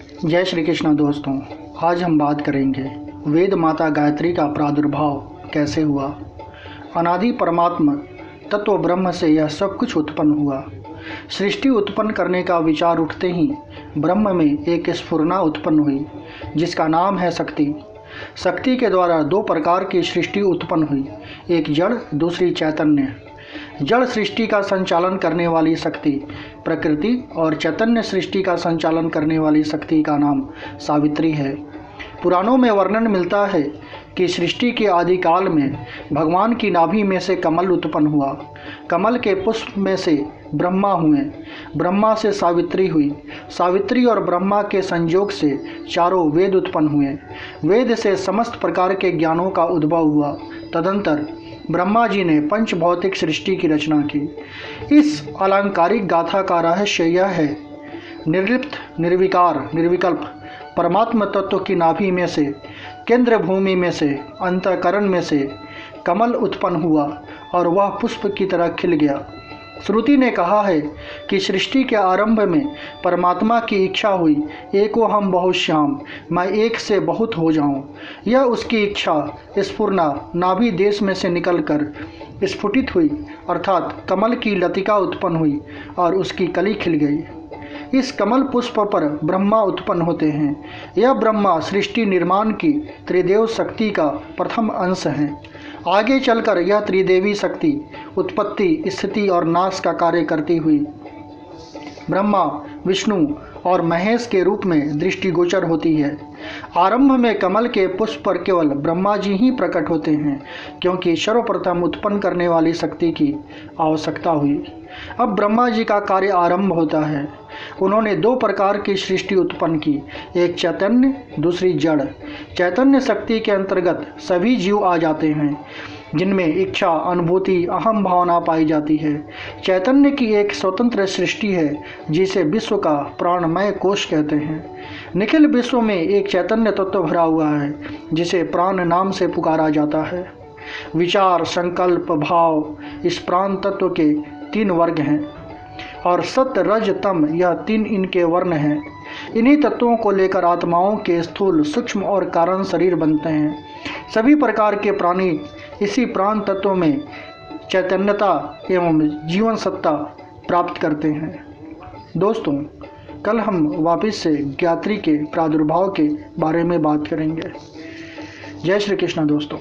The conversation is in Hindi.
जय श्री कृष्ण दोस्तों। आज हम बात करेंगे वेद माता गायत्री का प्रादुर्भाव कैसे हुआ। अनादि परमात्मा तत्व ब्रह्म से यह सब कुछ उत्पन्न हुआ। सृष्टि उत्पन्न करने का विचार उठते ही ब्रह्म में एक स्फुरना उत्पन्न हुई जिसका नाम है शक्ति। शक्ति के द्वारा दो प्रकार की सृष्टि उत्पन्न हुई, एक जड़ दूसरी चैतन्य। जड़ सृष्टि का संचालन करने वाली शक्ति प्रकृति और चैतन्य सृष्टि का संचालन करने वाली शक्ति का नाम सावित्री है। पुराणों में वर्णन मिलता है कि सृष्टि के आदिकाल में भगवान की नाभि में से कमल उत्पन्न हुआ। कमल के पुष्प में से ब्रह्मा हुए, ब्रह्मा से सावित्री हुई, सावित्री और ब्रह्मा के संयोग से चारों वेद उत्पन्न हुए। वेद से समस्त प्रकार के ज्ञानों का उद्भव हुआ। तदंतर ब्रह्मा जी ने पंच भौतिक सृष्टि की रचना की। इस अलंकारिक गाथा का रहस्य यह है, निर्लिप्त निर्विकार निर्विकल्प परमात्म तत्व की नाभि में से, केंद्र भूमि में से, अंतःकरण में से कमल उत्पन्न हुआ और वह पुष्प की तरह खिल गया। श्रुति ने कहा है कि सृष्टि के आरंभ में परमात्मा की इच्छा हुई, एको हम बहुश्याम, मैं एक से बहुत हो जाऊं। यह उसकी इच्छा स्फुरना नाभि देश में से निकलकर स्फुटित हुई, अर्थात कमल की लतिका उत्पन्न हुई और उसकी कली खिल गई। इस कमल पुष्प पर ब्रह्मा उत्पन्न होते हैं। यह ब्रह्मा सृष्टि निर्माण की त्रिदेव शक्ति का प्रथम अंश है। आगे चलकर यह त्रिदेवी शक्ति उत्पत्ति, स्थिति और नाश का कार्य करती हुई ब्रह्मा, विष्णु और महेश के रूप में दृष्टिगोचर होती है। आरंभ में कमल के पुष्प पर केवल ब्रह्मा जी ही प्रकट होते हैं, क्योंकि सर्वप्रथम उत्पन्न करने वाली शक्ति की आवश्यकता हुई। अब ब्रह्मा जी का कार्य आरंभ होता है। उन्होंने दो प्रकार की सृष्टि उत्पन्न की, एक चैतन्य दूसरी जड़। चैतन्य शक्ति के अंतर्गत सभी जीव आ जाते हैं जिनमें इच्छा, अनुभूति, अहम भावना पाई जाती है। चैतन्य की एक स्वतंत्र सृष्टि है जिसे विश्व का प्राणमय कोश कहते हैं। निखिल विश्व में एक चैतन्य तत्व भरा हुआ है जिसे प्राण नाम से पुकारा जाता है। विचार, संकल्प, भाव इस प्राण तत्व के तीन वर्ग हैं और सत्य, रज, तम यह तीन इनके वर्ण हैं। इन्हीं तत्वों को लेकर आत्माओं के स्थूल, सूक्ष्म और कारण शरीर बनते हैं। सभी प्रकार के प्राणी इसी प्राण तत्व में चैतन्यता एवं जीवन सत्ता प्राप्त करते हैं। दोस्तों, कल हम वापस से गायत्री के प्रादुर्भाव के बारे में बात करेंगे। जय श्री कृष्ण दोस्तों।